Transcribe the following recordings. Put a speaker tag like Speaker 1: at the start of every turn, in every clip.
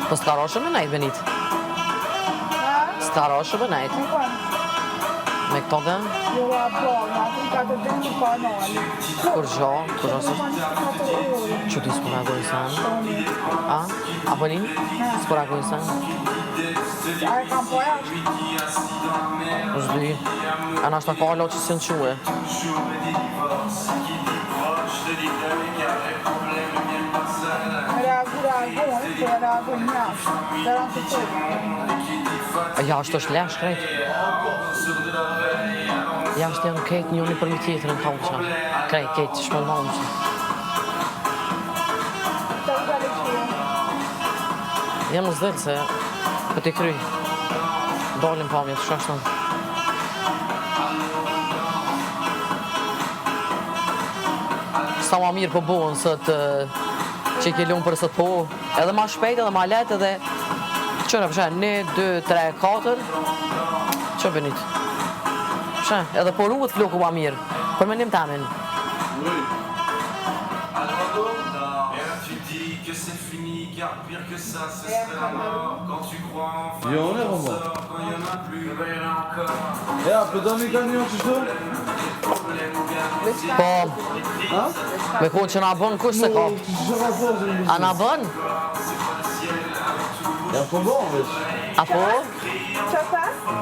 Speaker 1: Po s'ka roshë me najtë, Benit? S'ka roshë me najtë? Me këto dhe? Kur gjo si? Që ti s'pura gojë sanë? A? A Benin? S'pura gojë sanë? Zdi. A nashta ka alo që si në quë? Jashtë është lesh krejt. Jashtë janë krejt njëni për një tjetër në kauqa. Krejt shpëndonë që. Jam në zdërë se për t'i kry. Dolim pa mjetë shashtën. Sa ma mirë për buën sëtë që i ke lumë për sëtë po. Edhe ma shpejt, edhe ma letë, edhe qënë përshen, 1, 2, 3, 4. Që Benit? Përshen, edhe po ruët floku ma mirë, për menim të amin.
Speaker 2: Jo, ne vëmë. Ja, përdo mi ka një që shtu?
Speaker 1: Po, me konë që na bën, kush se ka? A na bën?
Speaker 2: Ja, po bon, veç.
Speaker 1: A po?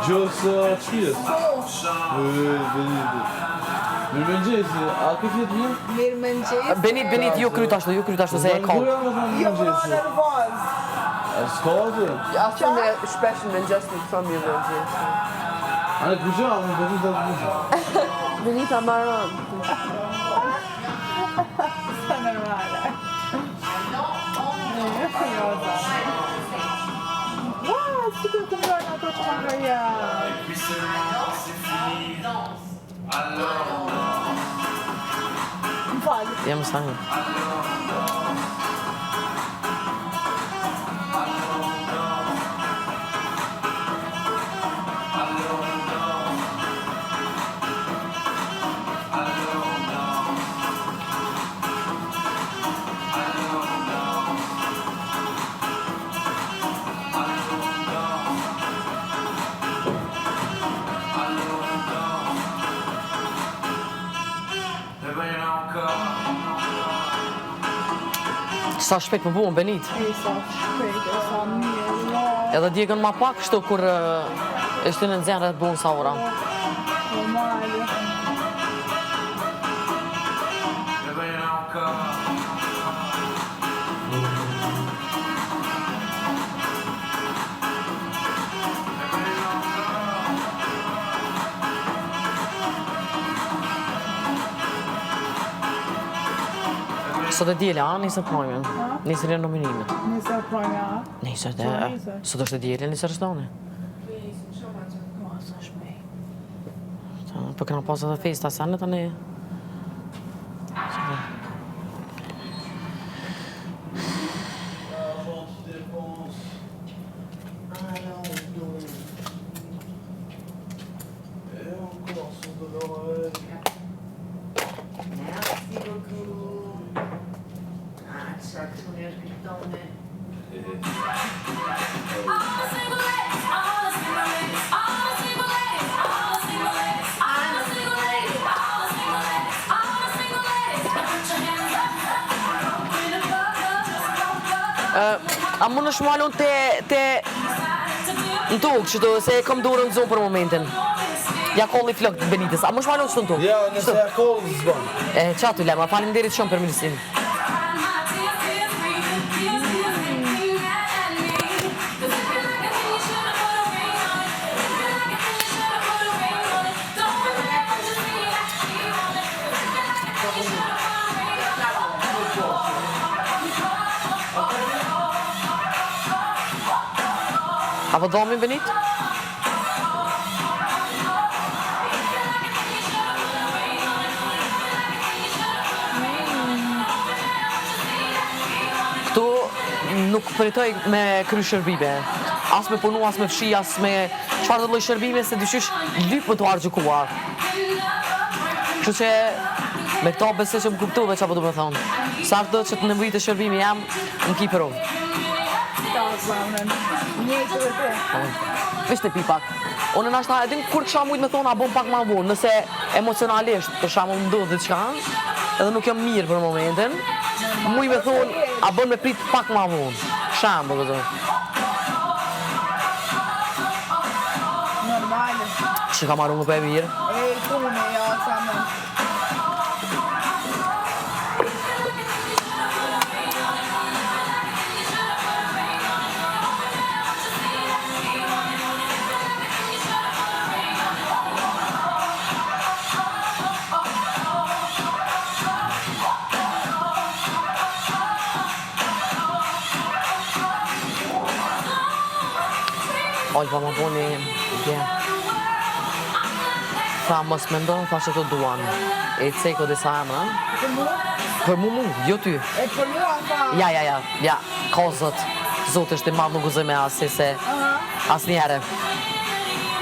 Speaker 2: Gjos qpjes. Mirë më nxesi, a ke fjetë një?
Speaker 3: Mirë më nxesi.
Speaker 1: Benit, ju kryt ashtu se e ka.
Speaker 2: Jo, s'ka atë?
Speaker 4: Ja, që me shpeshin me nxesi në këto mirë më nxesi.
Speaker 2: A ne kërgja, me Benit atë kërgja.
Speaker 4: Benita maron.
Speaker 3: Sa normale. Wow, si të të mërën ato që më kërja. Më falë.
Speaker 1: Jam sangë. Sa shpejt më buën, Benit.
Speaker 3: Sa shpejt, sa mirë.
Speaker 1: Edhe djegën ma pak shtu kur ishte në nxenë rrët buën sa ora.
Speaker 3: Normale.
Speaker 1: Sot e djele, a? Nisër prajmen. Nisër e nominimet.
Speaker 3: Nisër prajme, a?
Speaker 1: Nisër dhe... Sot është e djele, nisër është done. Po këna pasë dhe festa sene të ne. A më në shmalon të në tukë qëtu, se e kom durën zonë për momentin. Ja kolli flok të Benitës, a më shmalon qëtu në tukë?
Speaker 2: Ja, nëse ja kolli zbon.
Speaker 1: Qatu lema, faleminderit shumë për mirësinë. Apo domin, Benit? Këtu nuk përitoj me kry shërbime. As me punu, as me fshi, as me qëfar të lloj shërbime, se dyshysh lypë më të argjëkuar. Kështu që Me këta besoj që më kuptove çfarë po du me thonë. Sa do që të nëmëritë shërbimi jam, më ki përov.
Speaker 3: Ta zvanën. Njëjtë dhe te.
Speaker 1: Vesh të pi pak. Unë nashta edhe kur kisha mujt me thonë a bën pak ma vonë, nëse emocionalisht për shembull më ndodh diçka, edhe nuk jam mirë për momentin, muj me thonë a bën me prit pak ma vonë. Shembull edhe.
Speaker 3: Normale.
Speaker 1: Që ka marrë më për e mirë.
Speaker 3: Ej, pune, ja, sa më.
Speaker 1: Oj, pa më poni, Tha mos me ndonë, tha që të duan. E të sejko disa emra.
Speaker 3: Për mua?
Speaker 1: Për mu, jo ty.
Speaker 3: E për mua, tha.
Speaker 1: Ja, ka zot. Zot është i madh, nuk gëzoj me asi se asnjëherë.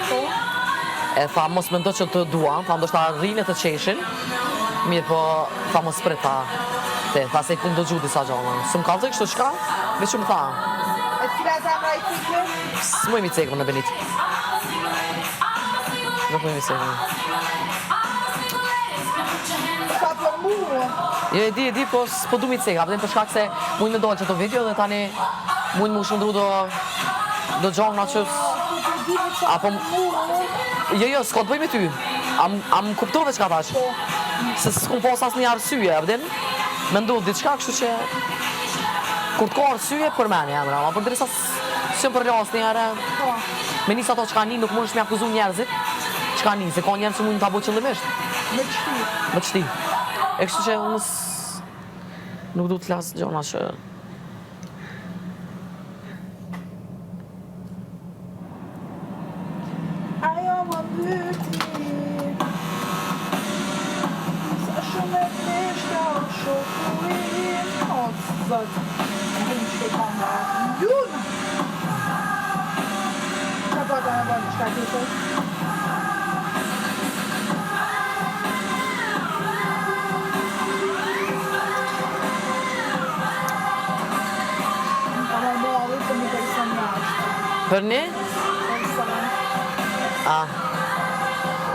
Speaker 3: Po?
Speaker 1: E tha mos me ndonë që të duan, tha ndoshta rrinë të qeshin. Mirë po, tha mos prit, tha se i kum dëgju disa gjona. Së më kalëzë kështu shka, veç që më tha.
Speaker 3: E cila zemra i cikë?
Speaker 1: S'moj mi cekën në Benit. Nuk moj mi cekën.
Speaker 3: Sa për mua?
Speaker 1: Jo e di, po s'po du mi cekë, apëtim për shkak se mujnë me dojnë që të video dhe tani mujnë mu shëndru do gjona që... Apo... Jo, s'ka të bëj me ty. Am kuptove qka tash. Se s'kum pas as një arsye, apëtim. Me ndodh diçka, kështu që... Kur të ka arsye, për meni, emra, ma për dresa s'jëm për ras një herë. Me njës ato qka një nuk mund është me akuzu njerëzit. Qka një, se ka njerë që mund të abo qëllimisht.
Speaker 3: Me qëti.
Speaker 1: Me qëti. E kështu që unës nuk du të lasë gjona që...
Speaker 3: Ajo më mbyti. Sa shumë e peshka o shokurin. O, zot. Në që ka nga. Ljunë! Qa po ta me bërë qka të
Speaker 1: Për një?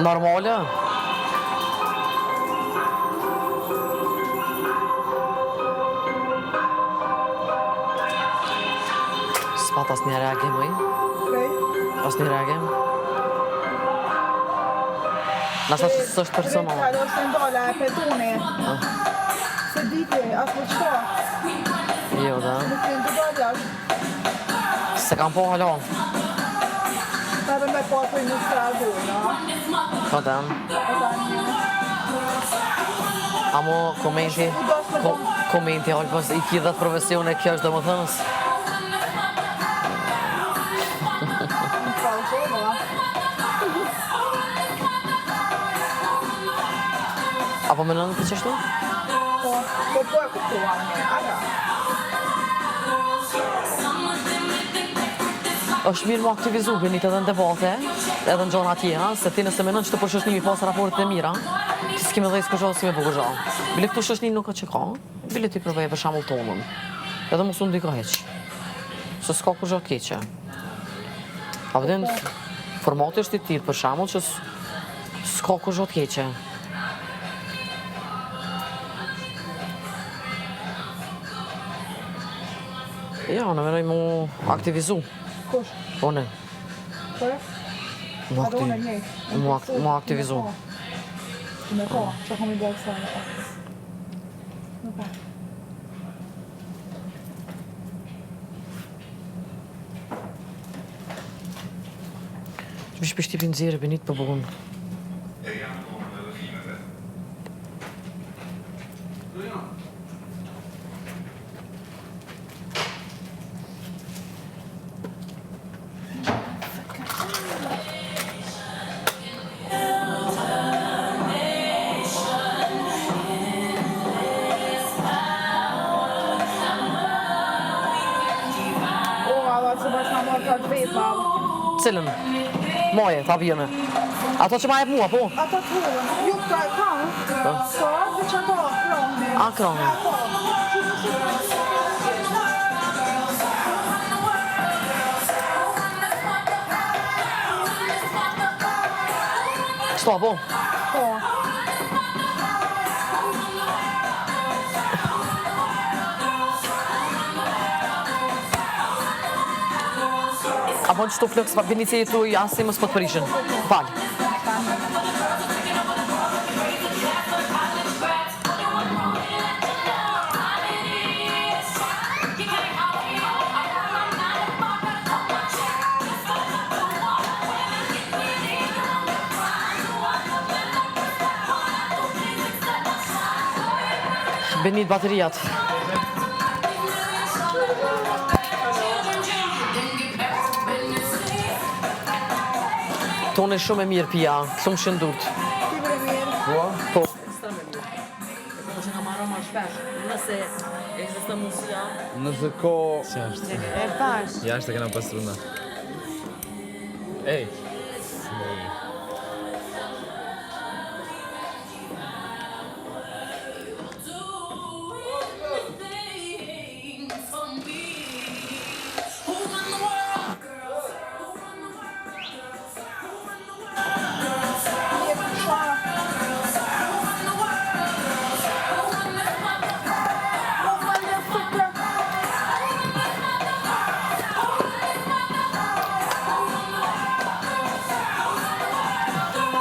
Speaker 1: Normale? S'pat as një reagim, oj? As një reagim? Nasa që s'është personal.
Speaker 3: Ka do se ndolla e petune. Se dite, as për qëto.
Speaker 1: Jo, da.
Speaker 3: Nuk të në të dolljash.
Speaker 1: Se kam po halo.
Speaker 3: Ta dhe me po të një stradu, no?
Speaker 1: Po den. Amo, komenti, komenti, alpës, i ki 10 profesione, kjo është dhe më thënës. Apo me nënë të qështu?
Speaker 3: Po e kuptuar një, aga.
Speaker 1: është mirë më aktivizu Benit edhe në debate, edhe në gjona tjera, se ti nëse menon që të përshoshni pas raportet e mira, ti s'ki me dhejtë kërgjohë, s'ki me përgjohë. Bile këtu shoshni nuk që ka, bile ti përveje për shamull tonën, edhe mos unë diko heq, se s'ka kërgjohë keqe. A vëdin, formati është i tirë për shamull që s'ka kërgjohë keqe. Ja, në menoj mu aktivizu.
Speaker 3: Kush?
Speaker 1: One.
Speaker 3: Kore?
Speaker 1: Mu aktivizu.
Speaker 3: Me ko, që kom i bërë së në ko. Nuk pa.
Speaker 1: Që vish për shtipin zirë, Benit për bugun.
Speaker 3: Se bashkë në mërë të vetë,
Speaker 1: Cilën? Moje, ta vjene. Ato që ma jep mua, po?
Speaker 3: Ata të hullën. Jo, këta e kam. Ska, dhe që ato kronë.
Speaker 1: A, kronë. Sto, po?
Speaker 3: Po.
Speaker 1: Apo në qëto flëks, Vinici tu i asi më s'po të përishin. Falë. Benit baterijat. Tonë e shumë e mirë pia, shumë shëndurt.
Speaker 3: Ti bre mirë.
Speaker 2: Po?
Speaker 1: Po. Ekstrem e mirë. Po që ka marrë ma shpesh, nëse ekziston mundësia.
Speaker 2: Nëse ko...
Speaker 4: E pash.
Speaker 5: Jashtë e kena pastruna. Ej,